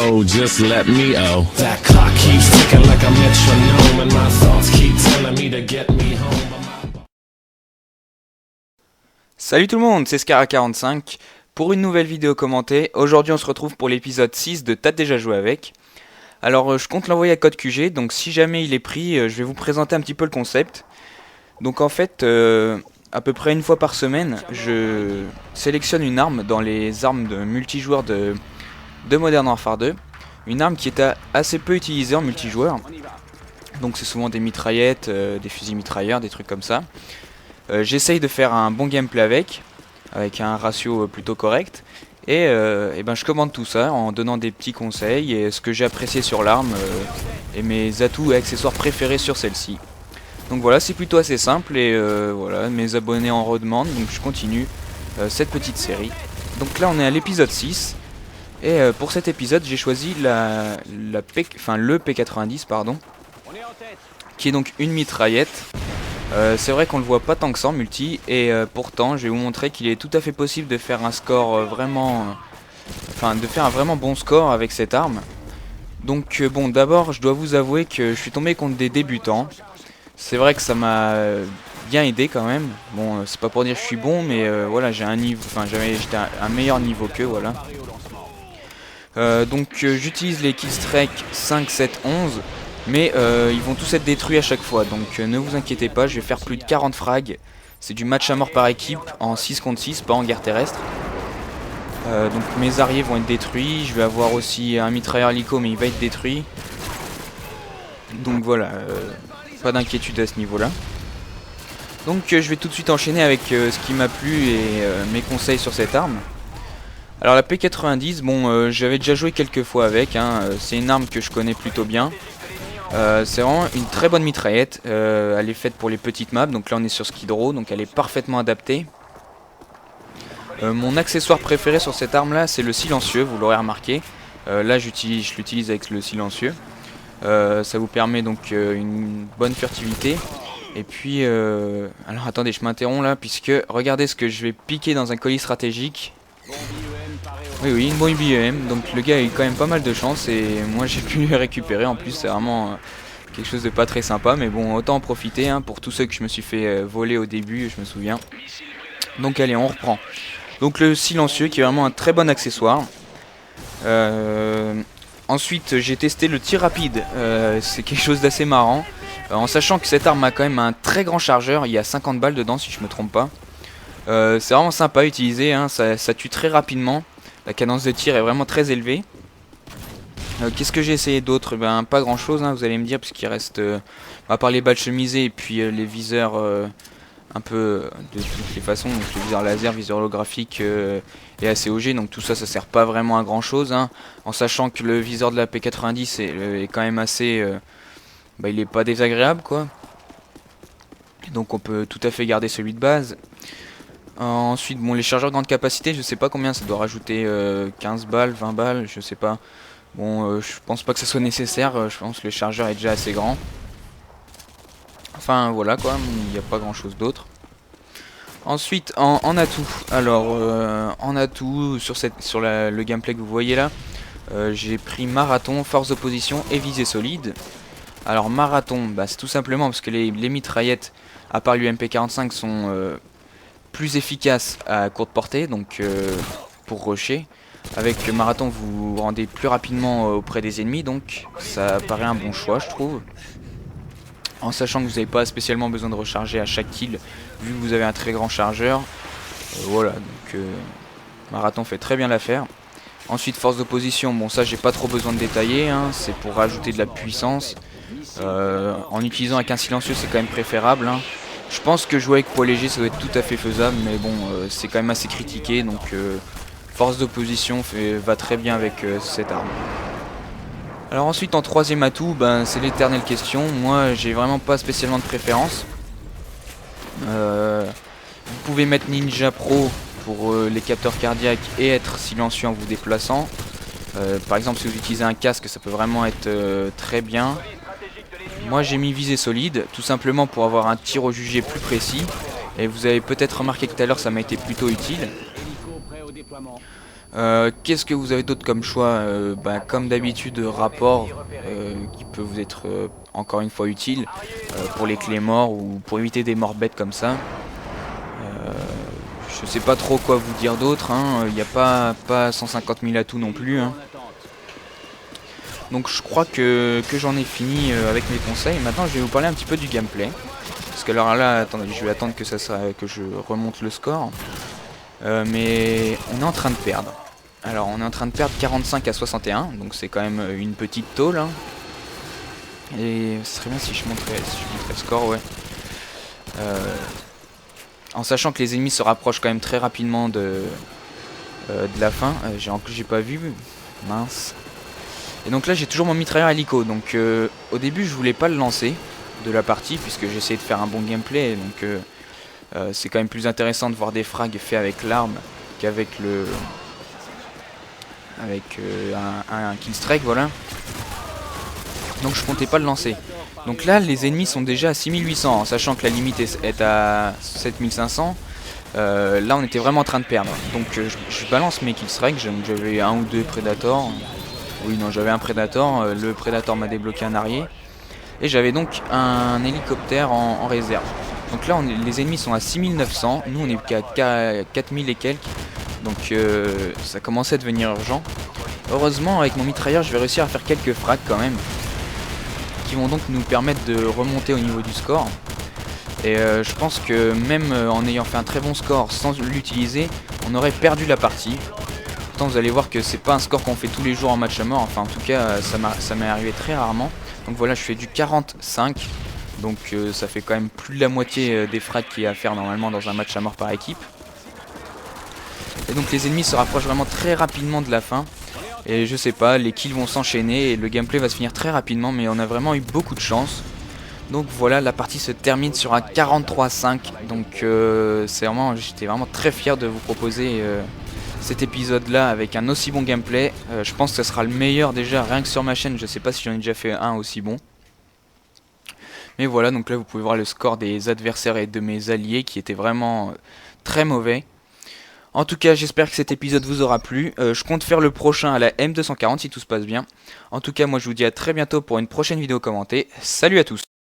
go, just let me That clock keeps ticking like a metronome, and my thoughts keep telling me to get me home. Salut tout le monde, c'est Scara45 pour une nouvelle vidéo commentée. Aujourd'hui on se retrouve pour l'épisode 6 de T'as déjà joué avec. Alors je compte l'envoyer à Code QG, donc si jamais il est pris, je vais vous présenter un petit peu le concept. Donc en fait, à peu près une fois par semaine, je sélectionne une arme dans les armes de multijoueur de Modern Warfare 2. Une arme qui est assez peu utilisée en multijoueur. Donc c'est souvent des mitraillettes, des fusils mitrailleurs, des trucs comme ça. J'essaye de faire un bon gameplay avec un ratio plutôt correct. Et ben je commande tout ça en donnant des petits conseils et ce que j'ai apprécié sur l'arme et mes atouts et accessoires préférés sur celle-ci. Donc voilà, c'est plutôt assez simple et voilà, mes abonnés en redemandent, donc je continue cette petite série. Donc là on est à l'épisode 6 et pour cet épisode j'ai choisi le P90 pardon, qui est donc une mitraillette. C'est vrai qu'on le voit pas tant que ça en multi et pourtant je vais vous montrer qu'il est tout à fait possible de faire un score de faire un vraiment bon score avec cette arme. Donc bon, d'abord je dois vous avouer que je suis tombé contre des débutants. C'est vrai que ça m'a bien aidé quand même. Bon, c'est pas pour dire que je suis bon, mais voilà, j'ai un niveau, j'étais un meilleur niveau qu'eux, voilà. Donc j'utilise les Killstreak 5, 7, 11. Mais ils vont tous être détruits à chaque fois, donc ne vous inquiétez pas, je vais faire plus de 40 frags. C'est du match à mort par équipe en 6 contre 6, pas en guerre terrestre. Donc mes arriers vont être détruits, je vais avoir aussi un mitrailleur hélico mais il va être détruit. Donc voilà, pas d'inquiétude à ce niveau là. Donc je vais tout de suite enchaîner avec ce qui m'a plu et mes conseils sur cette arme. Alors la P90, bon j'avais déjà joué quelques fois avec, c'est une arme que je connais plutôt bien. C'est vraiment une très bonne mitraillette, elle est faite pour les petites maps, donc là on est sur Skid Row, donc elle est parfaitement adaptée. Mon accessoire préféré sur cette arme là c'est le silencieux, vous l'aurez remarqué. Là je l'utilise avec le silencieux, ça vous permet donc une bonne furtivité. Et puis, alors attendez, je m'interromps là, puisque regardez ce que je vais piquer dans un colis stratégique. Oui, une bombe IEM, donc le gars a eu quand même pas mal de chance et moi j'ai pu le récupérer. En plus c'est vraiment quelque chose de pas très sympa, mais bon, autant en profiter pour tous ceux que je me suis fait voler au début, je me souviens. Donc allez, on reprend. Donc le silencieux qui est vraiment un très bon accessoire. Ensuite j'ai testé le tir rapide, c'est quelque chose d'assez marrant. En sachant que cette arme a quand même un très grand chargeur, il y a 50 balles dedans si je me trompe pas. C'est vraiment sympa à utiliser, ça tue très rapidement. La cadence de tir est vraiment très élevée. Qu'est-ce que j'ai essayé d'autre? Ben pas grand chose, vous allez me dire, puisqu'il reste à part les balles chemisées et puis les viseurs un peu de toutes les façons, donc le viseur laser, viseur holographique et ACOG, donc tout ça sert pas vraiment à grand chose, en sachant que le viseur de la P90 est quand même assez il est pas désagréable quoi. Donc on peut tout à fait garder celui de base. Ensuite bon, les chargeurs grande capacité, je sais pas combien ça doit rajouter, 15 balles, 20 balles, je sais pas. Bon je pense pas que ça soit nécessaire, je pense que le chargeur est déjà assez grand. Enfin voilà quoi, il n'y a pas grand chose d'autre. Ensuite en atout, alors en atout sur le gameplay que vous voyez là, j'ai pris marathon, force d'opposition et visée solide. Alors marathon, c'est tout simplement parce que les mitraillettes, à part l'UMP45, sont plus efficaces à courte portée, donc pour rusher. Avec marathon vous vous rendez plus rapidement auprès des ennemis, donc ça paraît un bon choix je trouve. En sachant que vous n'avez pas spécialement besoin de recharger à chaque kill, vu que vous avez un très grand chargeur. Voilà, donc marathon fait très bien l'affaire. Ensuite force d'opposition, bon ça j'ai pas trop besoin de détailler, c'est pour rajouter de la puissance. En utilisant avec un silencieux c'est quand même préférable. Je pense que jouer avec poids léger ça doit être tout à fait faisable, mais bon c'est quand même assez critiqué, donc force d'opposition va très bien avec cette arme. Alors ensuite en troisième atout, c'est l'éternelle question. Moi j'ai vraiment pas spécialement de préférence. Vous pouvez mettre Ninja Pro pour les capteurs cardiaques et être silencieux en vous déplaçant. Par exemple si vous utilisez un casque ça peut vraiment être très bien. Moi j'ai mis visée solide tout simplement pour avoir un tir au jugé plus précis. Et vous avez peut-être remarqué que tout à l'heure ça m'a été plutôt utile. Qu'est-ce que vous avez d'autre comme choix? Comme d'habitude, rapport qui peut vous être encore une fois utile pour les clés morts ou pour éviter des morts bêtes comme ça. Je sais pas trop quoi vous dire d'autre, hein. Il n'y a pas 150 000 atouts non plus, hein. Donc je crois que j'en ai fini avec mes conseils. Maintenant je vais vous parler un petit peu du gameplay. Parce que alors là, attendez, je vais attendre que que je remonte le score. Mais on est en train de perdre. Alors on est en train de perdre 45 à 61, donc c'est quand même une petite tôle, hein. Et ce serait bien si je montrais le score, ouais. En sachant que les ennemis se rapprochent quand même très rapidement de la fin. J'ai pas vu, mince. Et donc là j'ai toujours mon mitrailleur hélico, donc au début je voulais pas le lancer de la partie puisque j'essayais de faire un bon gameplay, donc c'est quand même plus intéressant de voir des frags faits avec l'arme qu'avec un killstrike, voilà. Donc je comptais pas le lancer. Donc là les ennemis sont déjà à 6800, en sachant que la limite est à 7500. Là on était vraiment en train de perdre. Donc je balance mes killstrikes, j'avais un ou deux Predators. Oui non, j'avais un Predator, le Predator m'a débloqué un arrier. Et j'avais donc un hélicoptère en réserve. Donc là les ennemis sont à 6900, nous on est qu'à 4000 et quelques. Donc ça commençait à devenir urgent. Heureusement avec mon mitrailleur je vais réussir à faire quelques frags quand même, qui vont donc nous permettre de remonter au niveau du score. Et je pense que même en ayant fait un très bon score sans l'utiliser, on aurait perdu la partie. Pourtant vous allez voir que c'est pas un score qu'on fait tous les jours en match à mort, enfin en tout cas ça m'est arrivé très rarement. Donc voilà, je fais du 45, donc ça fait quand même plus de la moitié des frags qu'il y a à faire normalement dans un match à mort par équipe. Et donc les ennemis se rapprochent vraiment très rapidement de la fin. Et je sais pas, les kills vont s'enchaîner et le gameplay va se finir très rapidement, mais on a vraiment eu beaucoup de chance. Donc voilà, la partie se termine sur un 43-5. Donc j'étais vraiment très fier de vous proposer cet épisode là avec un aussi bon gameplay. Je pense que ce sera le meilleur déjà rien que sur ma chaîne. Je sais pas si j'en ai déjà fait un aussi bon. Mais voilà, donc là vous pouvez voir le score des adversaires et de mes alliés qui était vraiment très mauvais. En tout cas, j'espère que cet épisode vous aura plu. Je compte faire le prochain à la M240 si tout se passe bien. En tout cas, moi je vous dis à très bientôt pour une prochaine vidéo commentée. Salut à tous!